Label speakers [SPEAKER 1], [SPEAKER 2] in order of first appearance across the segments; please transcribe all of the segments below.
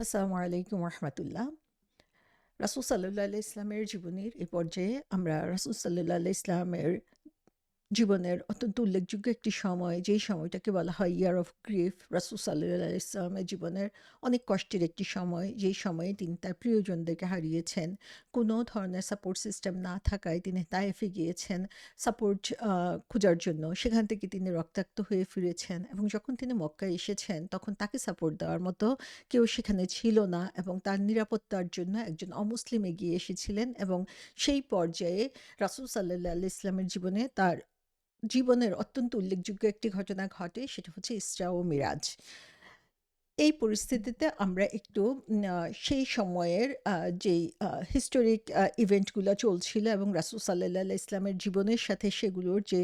[SPEAKER 1] আসসালামু আলাইকুম রহমতুল্লাহ। রাসূল সাল্লাল্লাহু আলাইহি ইসলামের জীবনীর এ পর্যায়ে আমরা রাসূল সাল্লাল্লাহু আলাইহি ইসলামের জীবনের অত্যন্ত উল্লেখযোগ্য একটি সময়, যেই সময়টাকে বলা হয় ইয়ার অফ গ্রিফ। রাসূল সাল্লাল্লাহু আলাইহি ইসলামের জীবনের অনেক কষ্টের একটি সময়, যেই সময়ে তিনি তার প্রিয়জনদেরকে হারিয়েছেন। কোনো ধরনের সাপোর্ট সিস্টেম না থাকায় তিনি তায়েফে গিয়েছেন সাপোর্ট খোঁজার জন্য। সেখান থেকে তিনি রক্তাক্ত হয়ে ফিরেছেন এবং যখন তিনি মক্কায় এসেছেন তখন তাকে সাপোর্ট দেওয়ার মতো কেউ সেখানে ছিল না এবং তার নিরাপত্তার জন্য একজন অমুসলিম এগিয়ে এসেছিলেন এবং সেই পর্যায়ে রাসূল সাল্লাল্লাহু আলাইহি ইসলামের জীবনে তার জীবনের অত্যন্ত উল্লেখযোগ্য একটি ঘটনা ঘটে, সেটা হচ্ছে ইসরা ও মিরাজ। এই পরিস্থিতিতে আমরা একটু সেই সময়ের যেই হিস্টোরিক ইভেন্টগুলো চলছিল এবং রাসূল সাল্লাল্লাহু আলাইহি ইসলামের জীবনের সাথে সেগুলোর যে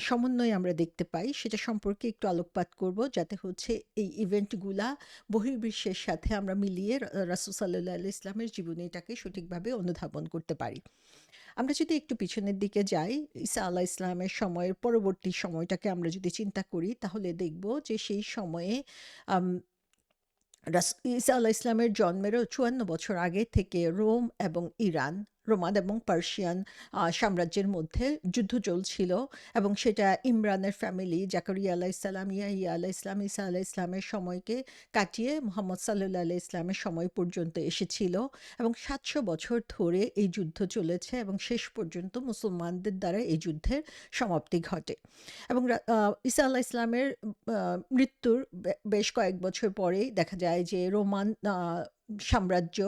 [SPEAKER 1] সমন্বয় আমরা দেখতে পাই, সেটা সম্পর্কে একটু আলোকপাত করব, যাতে হচ্ছে এই ইভেন্টগুলা বহির্বিশ্বের সাথে আমরা মিলিয়ে রাসূল সাল্লাল্লাহু আলাইহি ইসলামের জীবনীটাকে সঠিকভাবে অনুধাবন করতে পারি। আমরা যদি একটু পিছনের দিকে যাই, ঈসা আলাহ ইসলামের সময়ের পরবর্তী সময়টাকে আমরা যদি চিন্তা করি, তাহলে দেখব যে সেই সময়ে আম ঈসা আলাহ ইসলামের জন্মেরও ৫৪ বছর আগে থেকে রোম এবং ইরান, রোমান এবং পার্সিয়ান সাম্রাজ্যের মধ্যে যুদ্ধ চলছিল এবং সেটা ইমরানের ফ্যামিলি জাকারিয়া আলাহ ইসলাম, ইয়াহিয়া আলাহ ইসলাম, ঈসা আলাহ ইসলামের সময়কে কাটিয়ে মোহাম্মদ সাল্লাল্লাহু আলাইহি ইসলামের সময় পর্যন্ত এসেছিল এবং ৭০০ বছর ধরে এই যুদ্ধ চলেছে এবং শেষ পর্যন্ত মুসলমানদের দ্বারা এই যুদ্ধের সমাপ্তি ঘটে। এবং ঈসা আলাহ ইসলামের মৃত্যুর বেশ কয়েক বছর পরেই দেখা যায় যে রোমান সাম্রাজ্য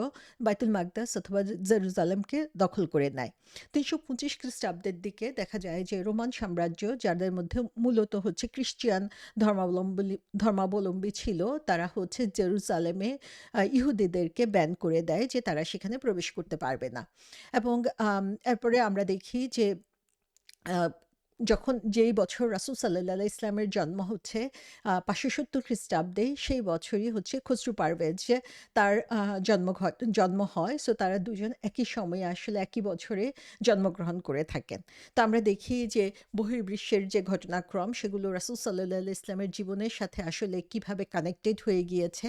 [SPEAKER 1] বাইতুল মাকদাস অথবা জেরুজালেমকে দখল করে নেয়। ৩২৫ খ্রিস্টাব্দের দিকে দেখা যায় যে রোমান সাম্রাজ্য, যাদের মধ্যে মূলত হচ্ছে খ্রিস্টিয়ান ধর্মাবলম্বী ছিল, তারা হচ্ছে জেরুজালেমে ইহুদিদেরকে ব্যান করে দেয় যে তারা সেখানে প্রবেশ করতে পারবে না। এবং এরপরে আমরা দেখি যে আহ, যখন যেই বছর রাসূল সাল্লাল্লাহু আলাইহি ইসলামের জন্ম হচ্ছে ৫৭০ খ্রিস্টাব্দে, সেই বছরই হচ্ছে খসরু পারভেজ যে তার জন্ম হয়। সো তারা দুজন একই সময়ে আসলে একই বছরে জন্মগ্রহণ করে থাকেন। তো আমরা দেখি যে বহির্বিশ্বের যে ঘটনাক্রম, সেগুলো রাসূল সাল্লাল্লাহু আলাইহি ইসলামের জীবনের সাথে আসলে কিভাবে কানেক্টেড হয়ে গিয়েছে।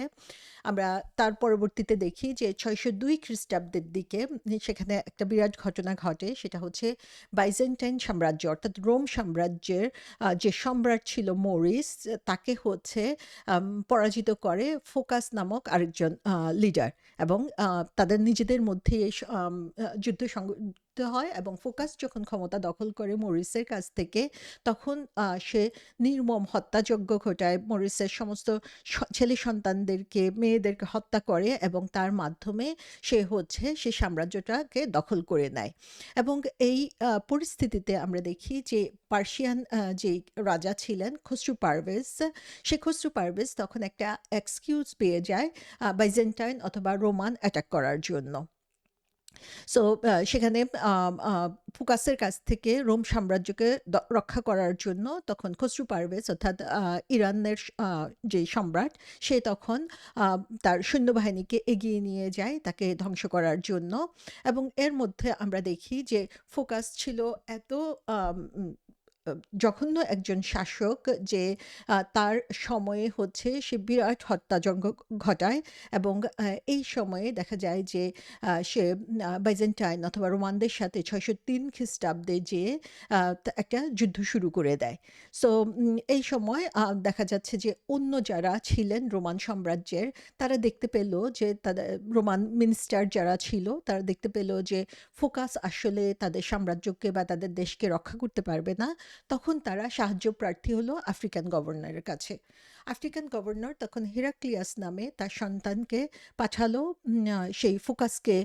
[SPEAKER 1] আমরা তার পরবর্তীতে দেখি যে ৬০২ খ্রিস্টাব্দের দিকে সেখানে একটা বিরাট ঘটনা ঘটে, সেটা হচ্ছে বাইজেন্টাইন সাম্রাজ্য অর্থাৎ রোম সাম্রাজ্যের যে সম্রাট ছিল মরিস, তাকে হচ্ছে পরাজিত করে ফোকাস নামক আরেকজন লিডার এবং তাদের নিজেদের মধ্যে এই যুদ্ধ সংঘটিত হয় এবং ফোকাস যখন ক্ষমতা দখল করে মরিসের কাছ থেকে, তখন সে নির্মম হত্যাযজ্ঞ ঘটায়, মরিসের সমস্ত ছেলে সন্তানদেরকে, মেয়েদেরকে হত্যা করে এবং তার মাধ্যমে সে হচ্ছে সে সাম্রাজ্যটাকে দখল করে নেয়। এবং এই পরিস্থিতিতে আমরা দেখি যে পার্সিয়ান যে রাজা ছিলেন খসরু পারভেজ, সে খসরু পারভেজ তখন একটা এক্সকিউজ পেয়ে যায় বাইজেন্টাইন অথবা রোমান অ্যাটাক করার জন্য। সো সেখানে ফুকাসের কাছ থেকে রোম সাম্রাজ্যকে রক্ষা করার জন্য তখন খসরু পারভেজ অর্থাৎ ইরানের যে সম্রাট, সে তখন তার সৈন্যবাহিনীকে এগিয়ে নিয়ে যায় তাকে ধ্বংস করার জন্য। এবং এর মধ্যে আমরা দেখি যে ফোকাস ছিল এত আম, উম, জঘন্য একজন শাসক যে তার সময়ে হচ্ছে সে বিরাট হত্যাযজ্ঞ ঘটায় এবং এই সময়ে দেখা যায় যে সে বাইজেন্টাইন অথবা রোমানদের সাথে ৬০৩ খ্রিস্টাব্দে যে একটা যুদ্ধ শুরু করে দেয়। সো এই সময় দেখা যাচ্ছে যে অন্য যারা ছিলেন রোমান সাম্রাজ্যের, তারা দেখতে পেল যে তাদের রোমান মিনিস্টার যারা ছিল, তারা দেখতে পেল যে ফোকাস আসলে তাদের সাম্রাজ্যকে বা তাদের দেশকে রক্ষা করতে পারবে না। তখন তারা সাহায্য প্রার্থী হলো আফ্রিকান গভর্নরের কাছে। আফ্রিকান গভর্নর তখন হেরাক্লিয়াস নামে তার সন্তানকে পাঠালো সেই ফোকাসকে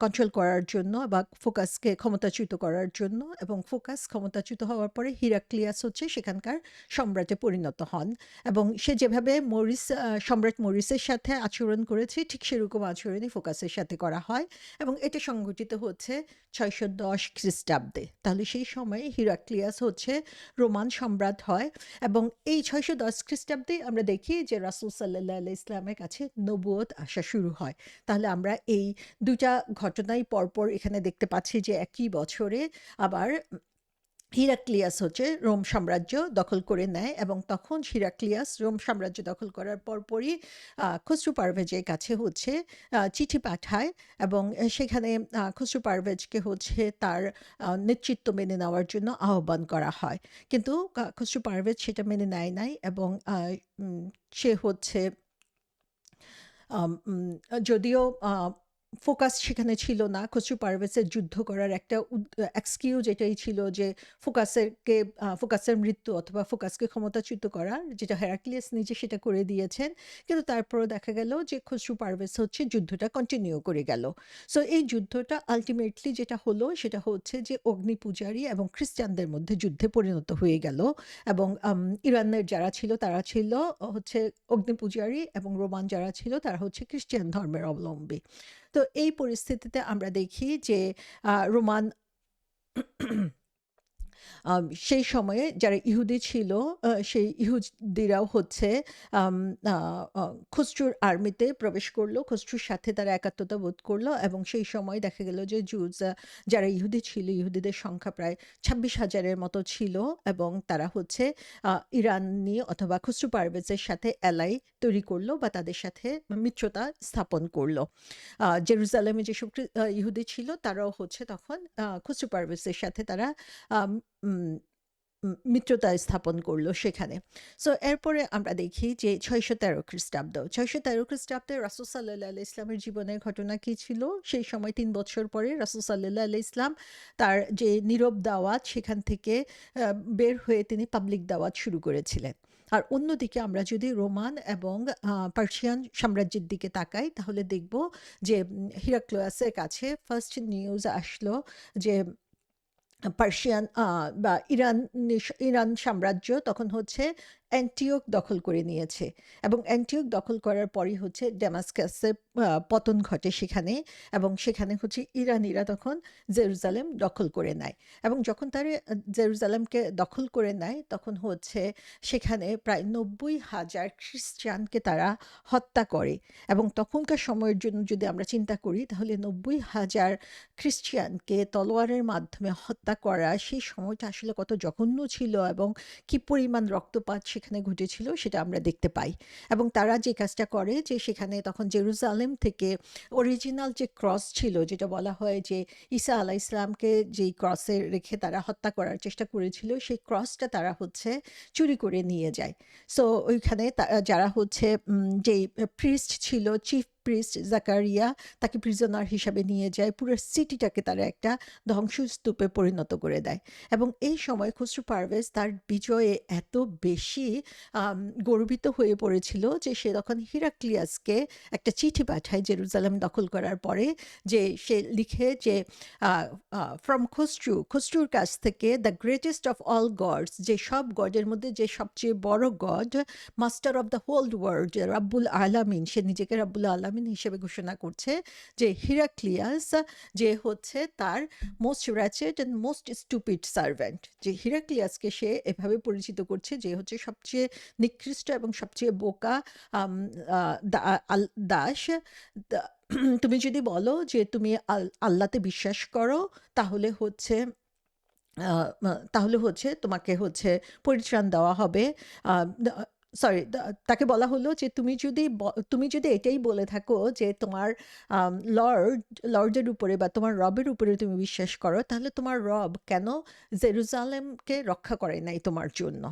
[SPEAKER 1] কন্ট্রোল করার জন্য বা ফোকাসকে ক্ষমতাচ্যুত করার জন্য। এবং ফোকাস ক্ষমতাচ্যুত হওয়ার পরে হিরাক্লিয়াস হচ্ছে সেখানকার সম্রাটে পরিণত হন এবং সে যেভাবে সম্রাট মরিসের সাথে আচরণ করেছে, ঠিক সেরকম আচরণই ফোকাসের সাথে করা হয় এবং এটা সংঘটিত হচ্ছে ৬১০ খ্রিস্টাব্দে। তাহলে সেই সময়ে হিরাক্লিয়াস হচ্ছে রোমান সম্রাট হয় এবং এই ৬১০ খ্রিস্টাব্দে আমরা দেখি যে রাসূল সাল্লাল্লাহু আলাইহি ইসলামের কাছে নবুয়ত আসা শুরু হয়। তাহলে আমরা এই দুটা ঘটনাই পরপর এখানে দেখতে পাচ্ছি যে একই বছরে আবার হিরাক্লিয়াস হচ্ছে রোম সাম্রাজ্য দখল করে নেয় এবং তখন হিরাক্লিয়াস রোম সাম্রাজ্য দখল করার পরপরই খসরু পারভেজের কাছে হচ্ছে চিঠি পাঠায় এবং সেখানে খসরু পারভেজকে হচ্ছে তার নেতৃত্ব মেনে নেওয়ার জন্য আহ্বান করা হয়। কিন্তু খসরু পারভেজ সেটা মেনে নেয় নাই এবং সে হচ্ছে যদিও ফোকাস সেখানে ছিল না, খসরু পারভেজের যুদ্ধ করার একটা এক্সকিউজ এটাই ছিল যে ফোকাসের মৃত্যু অথবা ফোকাসকে ক্ষমতাচ্যুত করা, যেটা হেরাক্লিয়াস নিজে সেটা করে দিয়েছেন। কিন্তু তারপরও দেখা গেল যে খসরু পারভেজ হচ্ছে যুদ্ধটা কন্টিনিউ করে গেল। সো এই যুদ্ধটা আলটিমেটলি যেটা হলো সেটা হচ্ছে যে অগ্নি পূজারী এবং খ্রিস্টানদের মধ্যে যুদ্ধে পরিণত হয়ে গেল এবং ইরানের যারা ছিল তারা ছিল হচ্ছে অগ্নি পূজারী এবং রোমান যারা ছিল তারা হচ্ছে খ্রিস্টান ধর্মের অবলম্বী। তো এই পরিস্থিতিতে আমরা দেখি যে রোমান সেই সময়ে যারা ইহুদি ছিল সেই ইহুদিরাও হচ্ছে খসরুর আর্মিতে প্রবেশ করলো, খসরুর সাথে তারা একাত্মতা বোধ করলো এবং সেই সময় দেখা গেল যে জুজ যারা ইহুদি ছিল, ইহুদিদের সংখ্যা প্রায় 26,000-এর মতো ছিল এবং তারা হচ্ছে ইরানি অথবা খসরু পারভেজের সাথে অ্যালাই তৈরি করলো বা তাদের সাথে মিত্রতা স্থাপন করলো। জেরুজালেমে যেসব ইহুদি ছিল তারাও হচ্ছে তখন খসরু পারভেজের সাথে তারা আম, উম, মিত্রতা স্থাপন করলো সেখানে। সো এরপরে আমরা দেখি যে 613 খ্রিস্টাব্দে রাসূল সাল্লাল্লাহু আলাইহি ইসলামের জীবনের ঘটনা কি ছিল। সেই সময় 3 বছর পরে রাসূল সাল্লাল্লাহু আলাইহি ইসলাম তার যে নীরব দাওয়াত সেখান থেকে বের হয়ে তিনি পাবলিক দাওয়াত শুরু করেছিলেন। আর অন্যদিকে আমরা যদি রোমান এবং পার্সিয়ান সাম্রাজ্যের দিকে তাকাই তাহলে দেখব যে হিরাক্লিয়াসের কাছে ফার্স্ট নিউজ আসলো যে পার্সিয়ান বা ইরান সাম্রাজ্য তখন হচ্ছে অ্যান্টিওক দখল করে নিয়েছে এবং অ্যান্টিওক দখল করার পরই হচ্ছে ড্যামাস্কাসের পতন ঘটে সেখানে এবং সেখানে হচ্ছে ইরানিরা তখন জেরুজালেম দখল করে নেয় এবং যখন তারা জেরুজালেমকে দখল করে নেয় তখন হচ্ছে সেখানে প্রায় 90,000 খ্রিস্টানকে তারা হত্যা করে এবং তখনকার সময়ের জন্য যদি আমরা চিন্তা করি তাহলে 90,000 খ্রিস্টানকে তলোয়ারের মাধ্যমে হত্যা করা সেই সময়টা আসলে কত জঘন্য ছিল এবং কি পরিমাণ রক্তপাত সেখানে ঘটেছিল সেটা আমরা দেখতে পাই। এবং তারা যে কাজটা করে যে সেখানে তখন জেরুজালেম থেকে অরিজিনাল যে ক্রস ছিল যেটা বলা হয় যে ঈসা আলাইহিসসালামকে যেই ক্রসে রেখে তারা হত্যা করার চেষ্টা করেছিল সেই ক্রসটা তারা হচ্ছে চুরি করে নিয়ে যায়। সো ওইখানে যারা হচ্ছে যেই প্রিস্ট ছিল, চিফ প্রিস্ট জাকারিয়া, তাকে প্রিজনার হিসাবে নিয়ে যায়, পুরো সিটিটাকে তারা একটা ধ্বংসস্তূপে পরিণত করে দেয় এবং এই সময় খসরু পারভেজ তার বিজয়ে এত বেশি গর্বিত হয়ে পড়েছিল যে সে তখন হিরাক্লিয়াসকে একটা চিঠি পাঠায় জেরুজালেম দখল করার পরে, যে সে লিখে যে ফ্রম খসরুর কাছ থেকে the greatest of all gods, যে সব গডের মধ্যে যে সবচেয়ে বড় god, master of the whole world, রাব্বুল আলামিন, সে নিজেকে রাব্বুল আলামিন হিসেবে ঘোষণা করছে যে হিরাক্লিয়াস যে হচ্ছে তার most wretched and most stupid servant, যে হিরাক্লিয়াসকে সে এভাবে পরিচিত করছে যে হচ্ছে সবচেয়ে নিকৃষ্ট এবং সবচেয়ে বোকা দাস। তুমি যদি বলো যে তুমি আল্লাহতে বিশ্বাস করো তাহলে হচ্ছে তোমাকে হচ্ছে পরিত্রাণ দেওয়া হবে। সরি, তাকে বলা হলো যে তুমি যদি এটাই বলে থাকো যে তোমার লর্ডের উপরে বা তোমার রবের উপরে তুমি বিশ্বাস করো তাহলে তোমার রব কেন জেরুজালেমকে রক্ষা করে নাই তোমার জন্য।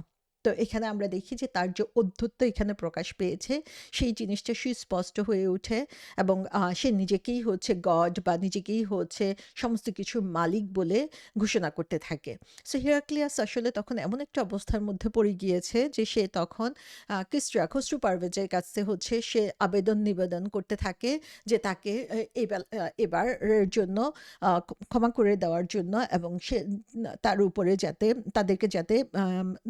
[SPEAKER 1] তো এখানে আমরা দেখি যে তার যে অধ্যত্ব এখানে প্রকাশ পেয়েছে সেই জিনিসটা সুস্পষ্ট হয়ে ওঠে এবং সে নিজেকেই হচ্ছে গড বা নিজেকেই হচ্ছে সমস্ত কিছুর মালিক বলে ঘোষণা করতে থাকে। সো হিরাক্লিয়াস আসলে তখন এমন একটা অবস্থার মধ্যে পড়ে গিয়েছে যে সে তখন খসরু পারভেজের কাছে হচ্ছে সে নিবেদন করতে থাকে যে তাকে এবারের জন্য ক্ষমা করে দেওয়ার জন্য এবং সে তার উপরে তাদেরকে যাতে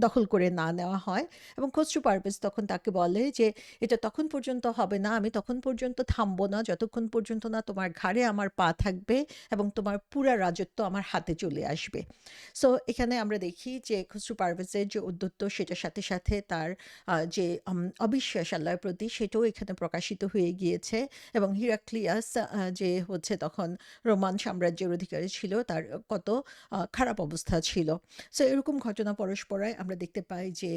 [SPEAKER 1] দখল করে না নেওয়া হয় এবং খসরু পারভেজ তখন তাকে বলে যে, "এটা তখন পর্যন্ত হবে না, আমি তখন পর্যন্ত থামব না, যতক্ষণ পর্যন্ত না তোমার ঘাড়ে আমার পা থাকবে এবং তোমার পুরা রাজত্ব আমার হাতে চলে আসবে।" সো এখানে আমরা দেখি যে খসরু পারভেজের যে উদ্ধত্ত সেটার সাথে, সাথে তার যে অবিশ্বাস আল্লাহর প্রতি সেটাও এখানে প্রকাশিত হয়ে গিয়েছে এবং হিরাক্লিয়াস যে হচ্ছে তখন রোমান সাম্রাজ্যের অধিকারী ছিল, তার কত খারাপ অবস্থা ছিল। সো এরকম ঘটনা পরস্পরায় আমরা দেখতে পাই যে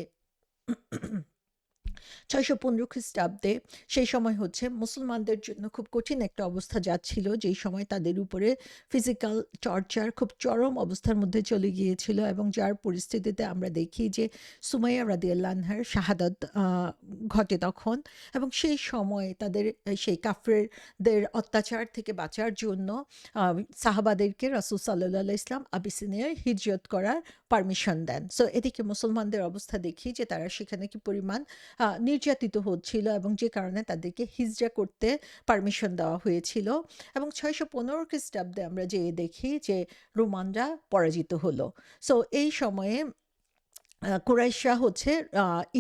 [SPEAKER 1] ৬১৫ খ্রিস্টাব্দে সেই সময় হচ্ছে মুসলমানদের জন্য খুব কঠিন একটা অবস্থা যাচ্ছিল, যেই সময় তাদের উপরে ফিজিক্যাল টর্চার খুব চরম অবস্থার মধ্যে চলে গিয়েছিল এবং যার পরিস্থিতিতে আমরা দেখি যে সুমাইয়া রাদিয়াল্লাহু আনহার শাহাদাত ঘটে তখন এবং সেই সময় তাদের সেই কাফেরদের অত্যাচার থেকে বাঁচার জন্য সাহাবাদেরকে রাসূল সাল্লাল্লাহু আলাইহি ইসলাম আবিসিনিয়ায় হিজরত করার পারমিশন দেন। সো এদিকে মুসলমানদের অবস্থা দেখি যে তারা সেখানে কি পরিমাণ নির্যাতিত হচ্ছিল এবং যে কারণে তাদেরকে হিজরা করতে পারমিশন দেওয়া হয়েছিল এবং ৬১৫ খ্রিস্টাব্দে আমরা যেয়ে দেখি যে রোমানরা পরাজিত হলো। সো এই সময়ে কুরাইশরা হচ্ছে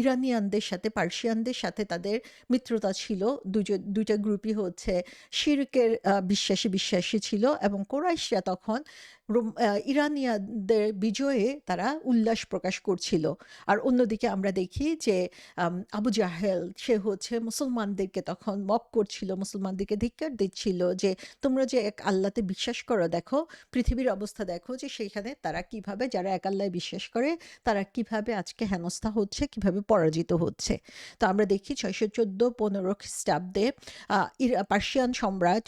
[SPEAKER 1] ইরানিয়ানদের সাথে পার্সিয়ানদের সাথে তাদের মিত্রতা ছিল। দুইটা গ্রুপই হচ্ছে শিরকের বিশ্বাসী ছিল এবং কুরাইশরা তখন ইরানিয়ানদের বিজয়ে তারা উল্লাস প্রকাশ করছিল। আর অন্যদিকে আমরা দেখি যে আবু জাহেল সে হচ্ছে মুসলমানদেরকে তখন মক করছিল, মুসলমানদেরকে ধিক্কার দিচ্ছিল যে তোমরা যে এক আল্লাহতে বিশ্বাস করো, দেখো পৃথিবীর অবস্থা দেখো যে সেইখানে তারা কিভাবে, যারা এক আল্লাহে বিশ্বাস করে তারা কিভাবে আজকে হেনস্থা হচ্ছে, কিভাবে পরাজিত হচ্ছে। তো আমরা দেখি ৬১৪-১৫ খ্রিস্টাব্দে পার্সিয়ান সম্রাট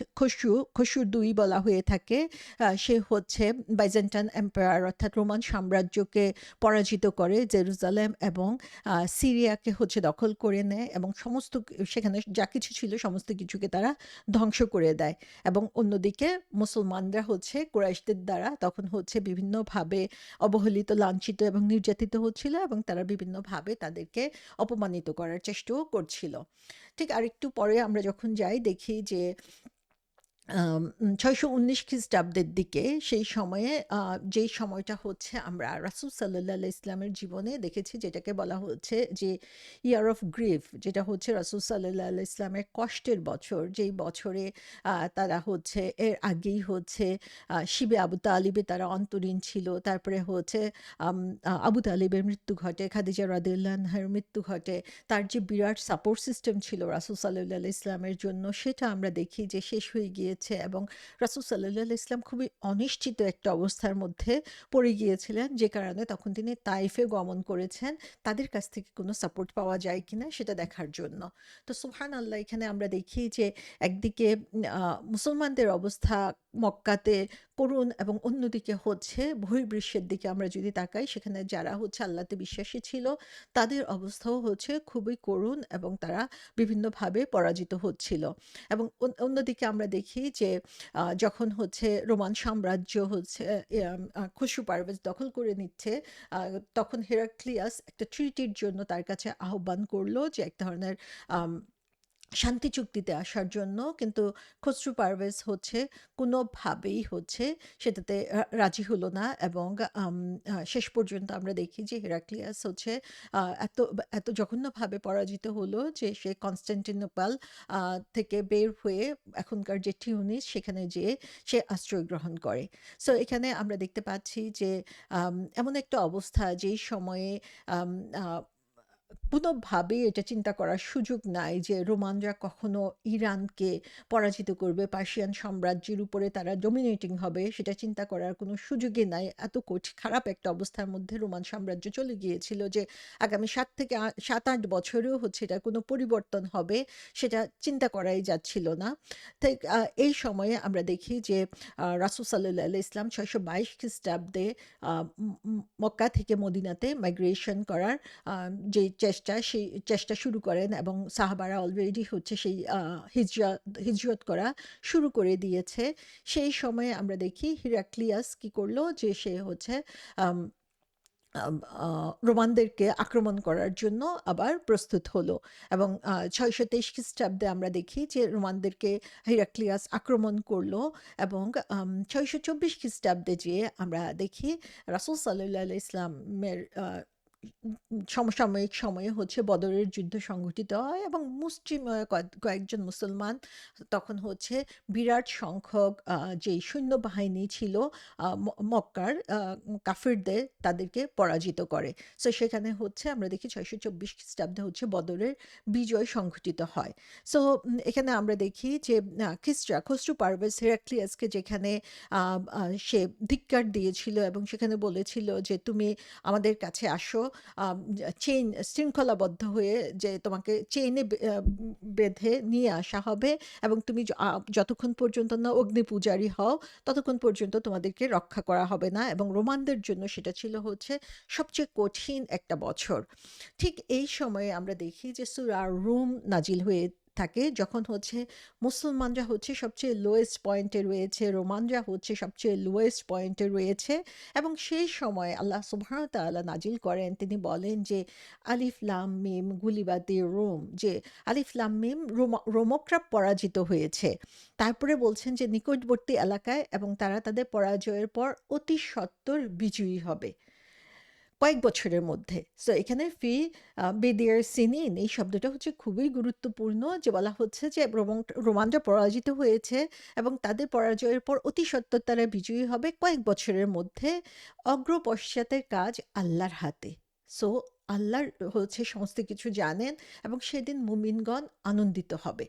[SPEAKER 1] খসরু ২ বলা হয়ে থাকে, সে হচ্ছে বাইজেন্টাইন এম্পায়ার অর্থাৎ রোমান সাম্রাজ্যকে পরাজিত করে, জেরুজালেম এবং সিরিয়াকে হচ্ছে দখল করে নেয় এবং সমস্ত সেখানে যা কিছু ছিল সমস্ত কিছুকে তারা ধ্বংস করে দেয় এবং অন্যদিকে মুসলমানরা হচ্ছে কুরাইশদের দ্বারা তখন হচ্ছে বিভিন্নভাবে অবহেলিত, লাঞ্ছিত এবং নির্যাতিত হচ্ছিল এবং তারা বিভিন্নভাবে তাদেরকে অপমানিত করার চেষ্টাও করছিল। ঠিক আরেকটু পরে আমরা যখন যাই দেখি যে ৬১৯ খ্রিস্টাব্দের দিকে সেই সময়ে যেই সময়টা হচ্ছে আমরা রাসূল সাল্লাল্লাহু আলাইহি ইসলামের জীবনে দেখেছি যেটাকে বলা হচ্ছে যে ইয়ার অফ গ্রিফ, যেটা হচ্ছে রাসূল সাল্লাল্লাহু আলাইহি ইসলামের কষ্টের বছর, যেই বছরে তারা হচ্ছে এর আগেই হচ্ছে শিবে আবু তালিবে তারা অন্তরীণ ছিল, তারপরে হচ্ছে আবু তালিবের মৃত্যু ঘটে, খাদিজা রাদিয়াল্লাহু আনহার মৃত্যু ঘটে। তার যে বিরাট সাপোর্ট সিস্টেম ছিল রাসূল সাল্লাল্লাহু আলাইহি ইসলামের জন্য সেটা আমরা দেখি যে শেষ হয়ে গিয়েছে এবং রাসূল সাল্লাল্লাহু আলাইহি ইসলাম খুবই অনিশ্চিত একটা অবস্থার মধ্যে পড়ে গিয়েছিলেন, যে কারণে তখন তিনি তাইফে গমন করেছেন তাদের কাছ থেকে কোনো সাপোর্ট পাওয়া যায় কিনা সেটা দেখার জন্য। তো সুবহানাল্লাহ, এখানে আমরা দেখি যে একদিকে মুসলমানদের অবস্থা মক্কাতে করুণ এবং অন্যদিকে হচ্ছে বহির্বিশ্বের দিকে আমরা যদি তাকাই সেখানে যারা হচ্ছে আল্লাহতে বিশ্বাসী ছিল তাদের অবস্থাও হচ্ছে খুবই করুণ এবং তারা বিভিন্নভাবে পরাজিত হচ্ছিল এবং অন্যদিকে আমরা দেখি যে যখন হচ্ছে রোমান সাম্রাজ্য হচ্ছে খসরু পারভেজ দখল করে নিচ্ছে, তখন হেরাক্লিয়াস একটা ট্রিটির জন্য তার কাছে আহ্বান করলো যে এক ধরনের শান্তি চুক্তিতে আসার জন্য, কিন্তু খসরু পারভেজ হচ্ছে কোনোভাবেই হচ্ছে সেটাতে রাজি হলো না এবং শেষ পর্যন্ত আমরা দেখি যে হেরাক্লিয়াস হচ্ছে এত এত জঘন্যভাবে পরাজিত হলো যে সে কনস্টান্টিনোপল থেকে বের হয়ে এখনকার যে টিউনিস সেখানে যেয়ে সে আশ্রয় গ্রহণ করে। সো এখানে আমরা দেখতে পাচ্ছি যে এমন একটা অবস্থা যেই সময়ে আম, আহ, কোনোভাবেই এটা চিন্তা করার সুযোগ নাই যে রোমানরা কখনো ইরানকে পরাজিত করবে, পার্সিয়ান সাম্রাজ্যের উপরে তারা ডমিনেটিং হবে, সেটা চিন্তা করার কোনো সুযোগই নাই। এত খারাপ একটা অবস্থার মধ্যে রোমান সাম্রাজ্য চলে গিয়েছিল যে আগামী ৭-৮ বছরেও হচ্ছে এটা কোনো পরিবর্তন হবে সেটা চিন্তা করাই যাচ্ছিল না। তাই এই সময়ে আমরা দেখি যে রাসূল সাল্লাল্লাহু আলাইহি ইসলাম ৬২২ খ্রিস্টাব্দে মক্কা থেকে মদিনাতে মাইগ্রেশন করার যে সেই চেষ্টা শুরু করেন এবং সাহাবারা অলরেডি হচ্ছে সেই হিজরত করা শুরু করে দিয়েছে। সেই সময়ে আমরা দেখি হিরাক্লিয়াস কি করলো যে সে হচ্ছে আম, আম, রোমানদেরকে আক্রমণ করার জন্য আবার প্রস্তুত হলো এবং ৬২৩ খ্রিস্টাব্দে আমরা দেখি যে রোমানদেরকে হিরাক্লিয়াস আক্রমণ করলো এবং ৬২৪ খ্রিস্টাব্দে যে আমরা দেখি রাসূল সাল্লাল্লাহু আলাইহি ইসলামের সমসাময়িক সময়ে হচ্ছে বদরের যুদ্ধ সংঘটিত হয় এবং মুসলিম কয়েকজন মুসলমান তখন হচ্ছে বিরাট সংখ্যক যেই সৈন্যবাহিনী ছিল মক্কার কাফিরদের তাদেরকে পরাজিত করে। সো সেখানে হচ্ছে আমরা দেখি 624 খ্রিস্টাব্দে হচ্ছে বদরের বিজয় সংঘটিত হয়। সো এখানে আমরা দেখি যে খসরু পারভেজ হেরাক্লিয়াসকে যেখানে সে ধিক্কার দিয়েছিল এবং সেখানে বলেছিল যে তুমি আমাদের কাছে আসো, চেইন শৃঙ্খলাবদ্ধ হয়ে, যে তোমাকে চেইনে বেঁধে নিয়ে আসা হবে এবং তুমি যতক্ষণ পর্যন্ত না অগ্নি পূজারী হও ততক্ষণ পর্যন্ত তোমাদেরকে রক্ষা করা হবে না, এবং রোমানদের জন্য সেটা ছিল হচ্ছে সবচেয়ে কঠিন একটা বছর। ঠিক এই সময়ে আমরা দেখি যে সূরা রুম নাজিল হয়ে থাকে, যখন হচ্ছে মুসলমানরা হচ্ছে সবচেয়ে লোয়েস্ট পয়েন্টে রয়েছে, রোমানরা হচ্ছে সবচেয়ে লোয়েস্ট পয়েন্টে রয়েছে। এবং সেই সময় আল্লাহ সুবহানাহু ওয়া তাআলা নাজিল করেন, তিনি বলেন যে আলিফ লাম মিম গুলিবাতি রোম, যে আলিফ লাম মিম রোমকরা পরাজিত হয়েছে। তারপরে বলছেন যে নিকটবর্তী এলাকায় এবং তারা তাদের পরাজয়ের পর অতি সত্বর বিজয়ী হবে কয়েক বছরের মধ্যে। সো এখানে ফি বেদিয়ার সিনিন এই শব্দটা হচ্ছে খুবই গুরুত্বপূর্ণ, যে বলা হচ্ছে যে রোমানরা পরাজিত হয়েছে এবং তাদের পরাজয়ের পর অতি সত্বর তারা বিজয়ী হবে কয়েক বছরের মধ্যে। অগ্রপশ্চাতের কাজ আল্লাহর হাতে। সো আল্লাহর হচ্ছে সমস্ত কিছু জানেন এবং সেদিন মুমিনগণ আনন্দিত হবে।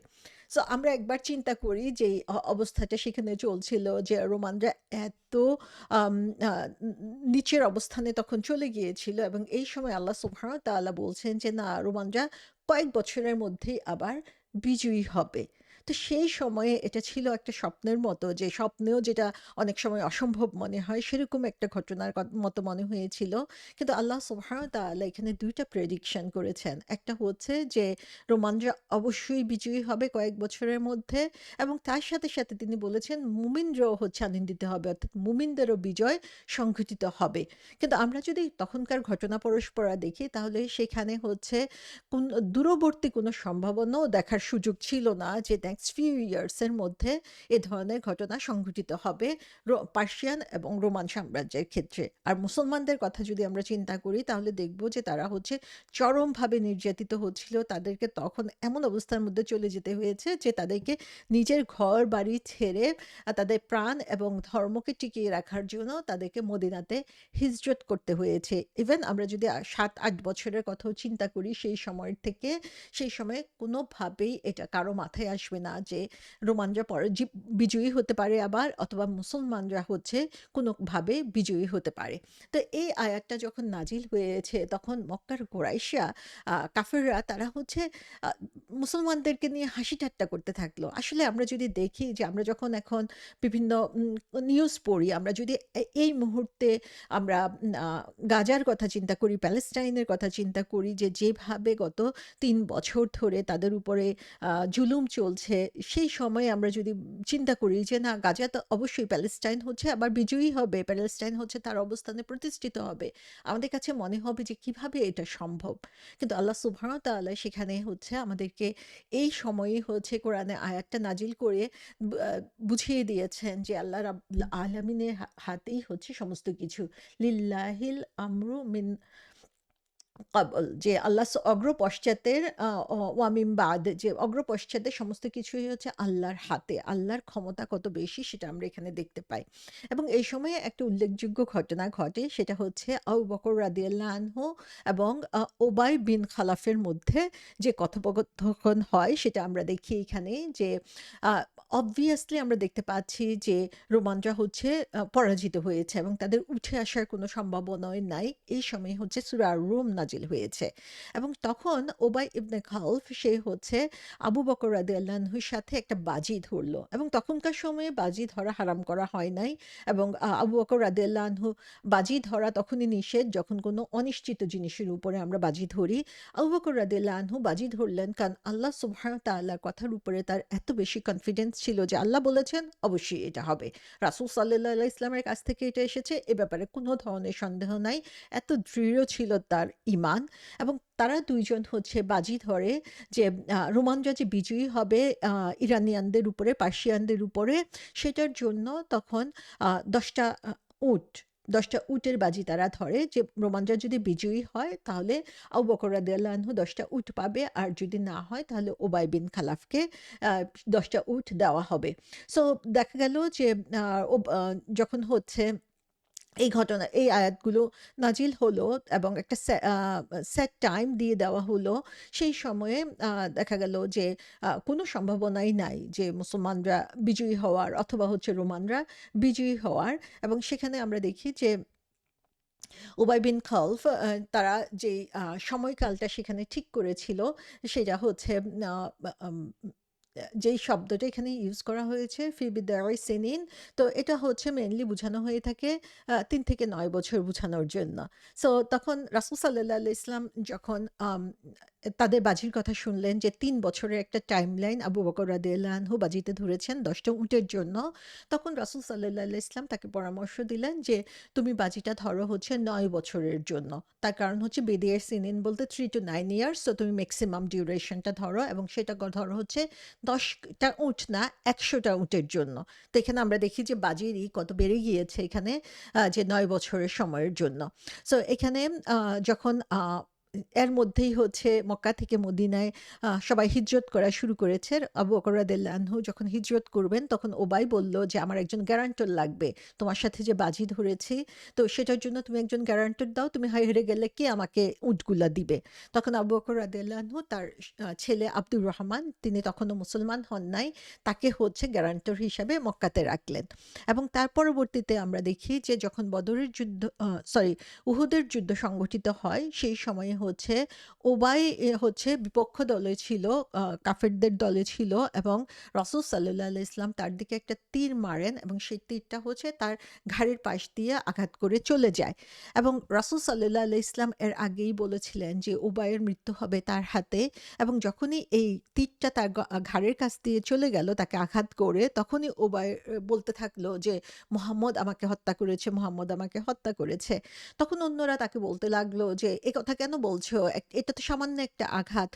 [SPEAKER 1] সো আমরা একবার চিন্তা করি যে এই অবস্থাটা সেখানে চলছিল, যে রোমানরা এত আম আ নিচের অবস্থানে তখন চলে গিয়েছিল এবং এই সময় আল্লাহ সুবহানাহু ওয়া তাআলা বলছেন যে না, রোমানরা কয়েক বছরের মধ্যেই আবার বিজয়ী হবে। তো সেই সময়ে এটা ছিল একটা স্বপ্নের মতো, যে স্বপ্নেও যেটা অনেক সময় অসম্ভব মনে হয় সেরকম একটা ঘটনার মতো মনে হয়েছিল। কিন্তু আল্লাহ সুবহানাহু ওয়া তাআলা এখানে ২ টা প্রেডিকশন করেছেন। একটা হচ্ছে যে রোমানরা অবশ্যই বিজয়ী হবে কয়েক বছরের মধ্যে, এবং তার সাথে, সাথে তিনি বলেছেন মুমিনরাও হচ্ছে আনন্দিত হবে, অর্থাৎ মুমিনদেরও বিজয় সংঘটিত হবে। কিন্তু আমরা যদি তখনকার ঘটনা পরস্পরা দেখি তাহলে সেখানে হচ্ছে কোন দূরবর্তী কোনো সম্ভাবনাও দেখার সুযোগ ছিল না যে নেক্সট ফিউ ইয়ার্স এর মধ্যে এ ধরনের ঘটনা সংঘটিত হবে পার্সিয়ান এবং রোমান সাম্রাজ্যের ক্ষেত্রে। আর মুসলমানদের কথা যদি আমরা চিন্তা করি তাহলে দেখব যে তারা হচ্ছে চরমভাবে নির্যাতিত হচ্ছিল। তাদেরকে তখন এমন অবস্থার মধ্যে চলে যেতে হয়েছে যে তাদেরকে নিজের ঘর বাড়ি ছেড়ে তাদের প্রাণ এবং ধর্মকে টিকিয়ে রাখার জন্য তাদেরকে মদিনাতে হিজরত করতে হয়েছে। ইভেন আমরা যদি ৭-৮ বছরের কথাও চিন্তা করি সেই সময়ের থেকে, সেই সময়ে কোনোভাবেই এটা কারো মাথায় আসবে না যে রোমানরা পরে বিজয়ী হতে পারে আবার, অথবা মুসলমানরা হচ্ছে কোনোভাবে বিজয়ী হতে পারে। তো এই আয়াতটা যখন নাজিল হয়েছে তখন মক্কার কুরাইশরা, কাফেররা, তারা হচ্ছে আ মুসলমানদেরকে নিয়ে হাসি ঠাট্টা করতে থাকলো। আসলে আমরা যদি দেখি যে আমরা যখন এখন বিভিন্ন নিউজ পড়ি, আমরা যদি এই মুহূর্তে আমরা আ গাজার কথা চিন্তা করি, প্যালেস্টাইনের কথা চিন্তা করি, যে যেভাবে গত ৩ বছর ধরে তাদের উপরে জুলুম চলছে, সেই সময়ে আমরা যদি চিন্তা করি যে না, গাজা তো অবশ্যই, প্যালেস্টাইন হচ্ছে আবার বিজয়ী হবে, প্যালেস্টাইন হচ্ছে তার অবস্থানে প্রতিষ্ঠিত হবে। আমাদের কাছে মনে হবে যে কিভাবে এটা সম্ভব? কিন্তু আল্লাহ সুবহানাহু ওয়া তাআলা সেখানে হচ্ছে আমাদেরকে এই সময়ে হচ্ছে কোরআনে আয়াতটা নাজিল করে আ বুঝিয়ে দিয়েছেন যে আল্লাহ রাব্বুল আলামিনের হাতেই হচ্ছে সমস্ত কিছু। লিল্লাহিল আমরু মিন কাবল, যে আল্লাহ অগ্রপশ্চাতের ওয়ামিন বাদ, যে অগ্রপশ্চাতের সমস্ত কিছুই হচ্ছে আল্লাহর হাতে। আল্লাহর ক্ষমতা কত বেশি সেটা আমরা এখানে দেখতে পাই। এবং এই সময়ে একটা উল্লেখযোগ্য ঘটনা ঘটে, সেটা হচ্ছে আবু বকর রাদিয়াল্লাহু আনহু এবং উবাই বিন খালাফের মধ্যে যে কথোপকথন হয় সেটা আমরা দেখি এখানে, যে অবভিয়াসলি আমরা দেখতে পাচ্ছি যে রোমানরা হচ্ছে পরাজিত হয়েছে এবং তাদের উঠে আসার কোনো সম্ভাবনাই নাই। এই সময় হচ্ছে সূরা রুম নাজিল হয়েছে এবং তখন উবাই ইবনে খালফ, সে হচ্ছে আবু বকর রাদিয়াল্লাহু আনহুর সাথে একটা বাজি ধরলো, এবং তখনকার সময়ে বাজি ধরা হারাম করা হয় নাই, এবং আবু বকর রাদিয়াল্লাহু আনহু, বাজি ধরা তখনই নিষেধ যখন কোনো অনিশ্চিত জিনিসের উপরে আমরা বাজি ধরি। আবু বকর রাদিয়াল্লাহু আনহু বাজি ধরলেন কারণ আল্লাহ সুবহানাহু ওয়া তাআলার কথার উপরে তার এত বেশি কনফিডেন্স ছিল যে আল্লাহ বলেছেন অবশ্যই এটা হবে। রাসূল সাল্লাল্লাহু আলাইহি ওয়াসাল্লামের কাছ থেকে এটা এসেছে, এ ব্যাপারে কোনো ধরনের সন্দেহ নাই। এত দৃঢ় ছিল তার ঈমান। এবং তারা ২ জন হচ্ছে বাজি ধরে যে রোমানরা যে বিজয়ী হবে ইরানিয়ানদের উপরে, পার্সিয়ানদের উপরে, সেটার জন্য তখন ১০ টা উট ১০ টা উটের বাজি তারা ধরে যে রোমানরা যদি বিজয়ী হয় তাহলে আবু বকর রাদিয়াল্লাহু আনহু ১০ টা উট পাবে, আর যদি না হয় তাহলে উবাই বিন খালাফকে ১০ টা উট দেওয়া হবে। সো দেখা গেল যে আ ওব আ যখন হচ্ছে এই ঘটনা, এই আয়াতগুলো নাজিল হলো এবং একটা সেট টাইম দিয়ে দেওয়া হলো। সেই সময়ে দেখা গেল যে কোনো সম্ভাবনাই নাই যে মুসলমানরা বিজয়ী হওয়ার অথবা হচ্ছে রোমানরা বিজয়ী হওয়ার। এবং সেখানে আমরা দেখি যে উবাই বিন খালফ তারা যেই সময়কালটা সেখানে ঠিক করেছিল সেটা হচ্ছে আ আম যেই শব্দটা এখানে ইউজ করা হয়েছে ফি বিদায় সিনিন, তো এটা হচ্ছে মেইনলি বোঝানো হয়ে থাকে ৩ থেকে ৯ বছর বোঝানোর জন্য। সো তখন রাসূল সাল্লাল্লাহু আলাইহি ওয়াসাল্লাম যখন তাদের বাজির কথা শুনলেন যে ৩ বছরের একটা টাইমলাইন আবু বকর রাদিয়াল্লাহু আনহু বাজিতে ধরেছেন ১০ টা উটের জন্য। তখন রাসূল সাল্লাল্লাহু আলাইহি ওয়াসাল্লাম তাকে পরামর্শ দিলেন যে তুমি বাজিটা ধরো হচ্ছে ৯ বছরের জন্য। তার কারণ হচ্ছে বিদিয়ের সিনিন বলতে 3 to 9 ইয়ার্স, সো তুমি মেক্সিমাম ডিউরেশনটা ধরো এবং সেটা ধরো হচ্ছে ১০ টা উট না ১০০ টা উটের জন্য। তো এখানে আমরা দেখি যে বাজিরই কত বেড়ে গিয়েছে এখানে যে ৯ বছরের সময়ের জন্য। সো এখানে আ যখন এর মধ্যেই হচ্ছে মক্কা থেকে মদিনায় সবাই হিজরত করা শুরু করেছে। আবু বকর রাদিয়াল্লাহু আনহু যখন হিজরত করবেন তখন উবাই বলল যে, "আমার একজন গ্যারান্টর লাগবে। তোমার সাথে যে বাজি ধরেছি, তো সেটার জন্য তুমি একজন গ্যারান্টর দাও। তুমি হেরে গেলে কে আমাকে উটগুলা দিবে?" তখন আবু বকর রাদিয়াল্লাহু আনহু তার ছেলে আব্দুর রহমান, তিনি তখনও মুসলমান হন নাই, তাকে হচ্ছে গ্যারান্টর হিসাবে মক্কাতে রাখলেন। এবং তার পরবর্তীতে আমরা দেখি যে যখন বদরের যুদ্ধ সরি উহুদের যুদ্ধ সংঘটিত হয় সেই সময়ে হচ্ছে উবাই হচ্ছে বিপক্ষ দলে ছিল, কাফেরদের দলে ছিল এবং রাসূল সাল্লাল্লাহু আলাইহি ওয়াসাল্লাম তার দিকে একটা তীর মারেন এবং সেই তীরটা হচ্ছে তার ঘাড়ের পাশ দিয়ে আঘাত করে চলে যায়। এবং রাসূল সাল্লাল্লাহু আলাইহি ওয়াসাল্লাম এর আগেই বলেছিলেন যে উবাইয়ের মৃত্যু হবে তার হাতে। এবং যখনই এই তীরটা তার ঘাড়ের কাছ দিয়ে চলে গেল তাকে আঘাত করে, তখনই উবাই বলতে থাকলো যে, "মুহাম্মদ আমাকে হত্যা করেছে, মুহাম্মদ আমাকে হত্যা করেছে।" তখন অন্যরা তাকে বলতে লাগলো যে, "এ কথা কেন বলছো? এটা তো সামান্য একটা আঘাত।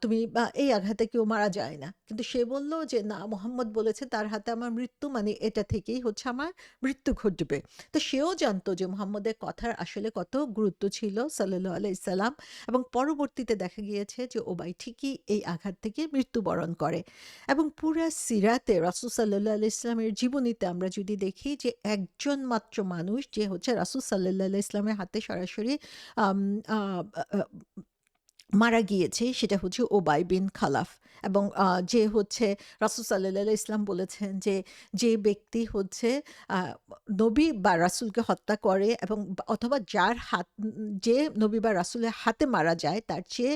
[SPEAKER 1] তুমি এই আঘাতে কেউ মারা যায় না।" কিন্তু সে বলল যে, "না, মুহাম্মদ বলেছে তার হাতে আমার মৃত্যু মানে এটা থেকেই হচ্ছে আমার মৃত্যু ঘটবে।" তো সেও জানতো যে মুহাম্মদের কথার আসলে কত গুরুত্ব ছিল সাল্লাল্লাহু আলাইহি সাল্লাম। এবং পরবর্তীতে দেখা গিয়েছে যে উবাই ঠিকই এই আঘাত থেকে মৃত্যুবরণ করে। এবং পুরা সিরাতে রাসূল সাল্লাল্লাহু আলাইহি ইসলামের জীবনীতে আমরা যদি দেখি যে একজন মাত্র মানুষ যে হচ্ছে রাসূল সাল্লাল্লাহু আলাইহি ইসলামের হাতে সরাসরি আম আ আ আ মারা গিয়েছে সেটা হচ্ছে উবাই বিন খালাফ। এবং যে হচ্ছে রাসূল সাল্লাল্লাহু আলাইহি ইসলাম বলেছেন যে, যে ব্যক্তি হচ্ছে আ নবী বা রাসূলকে হত্যা করে এবং অথবা যার হাত যে নবী বা রাসূলের হাতে মারা যায় তার চেয়ে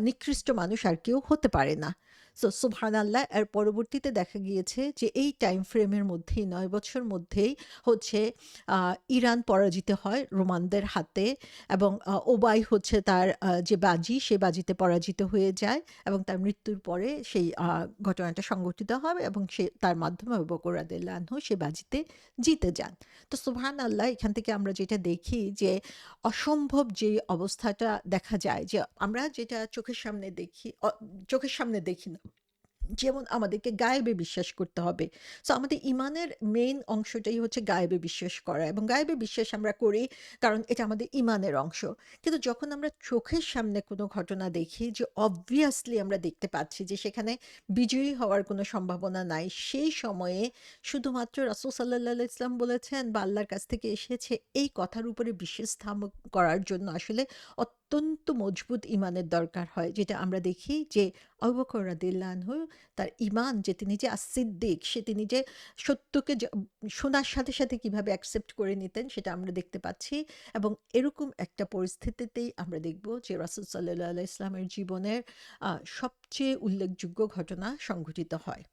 [SPEAKER 1] নিকৃষ্ট মানুষ আর কেউ হতে পারে না। সো সুবহানাল্লাহ। এর পরবর্তীতে দেখা গিয়েছে যে এই টাইম ফ্রেমের মধ্যেই ৯ বছর মধ্যেই হচ্ছে আ ইরান পরাজিত হয় রোমানদের হাতে। এবং ওবাই হচ্ছে তার যে বাজি, সে বাজিতে পরাজিত হয়ে যায় এবং তার মৃত্যুর পরে সেই ঘটনাটা সংঘটিত হয় এবং সে তার মাধ্যমে আবু বকর রাদিয়াল্লাহু আনহু সে বাজিতে জিতে যান। তো সুবহানাল্লাহ, এখান থেকে আমরা যেটা দেখি যে অসম্ভব যে অবস্থাটা দেখা যায় যে আমরা যেটা চোখের সামনে দেখি না। যেমন আমাদেরকে গায়েবে বিশ্বাস করতে হবে। সো আমাদের ইমানের মেইন অংশটাই হচ্ছে গায়েবে বিশ্বাস করা এবং গায়েবে বিশ্বাস আমরা করি কারণ এটা আমাদের ইমানের অংশ। কিন্তু যখন আমরা চোখের সামনে কোনো ঘটনা দেখি যে obviously আমরা দেখতে পাচ্ছি যে সেখানে বিজয়ী হওয়ার কোনো সম্ভাবনা নাই। সেই সময়ে শুধুমাত্র রাসূল সাল্লাল্লাহু আলাইহি ওয়াসাল্লাম বলেছেন বা আল্লাহর কাছ থেকে এসেছে এই কথার উপরে বিশ্বাস করার জন্য আসলে অত্যন্ত মজবুত ইমানের দরকার হয়। যেটা আমরা দেখি যে আবু বকর রাদিয়াল্লাহু আনহু তার ঈমান যে তিনি যে সিদ্দিক, তিনি যে সত্যকে শোনার সাথে, সাথে কিভাবে অ্যাকসেপ্ট করে নিতেন সেটা আমরা দেখতে পাচ্ছি। এবং এরকম একটা পরিস্থিতিতেই আমরা দেখব যে রাসূল সাল্লাল্লাহু আলাইহি ওয়াসাল্লামের জীবনের সবচেয়ে উল্লেখযোগ্য ঘটনা সংঘটিত হয়।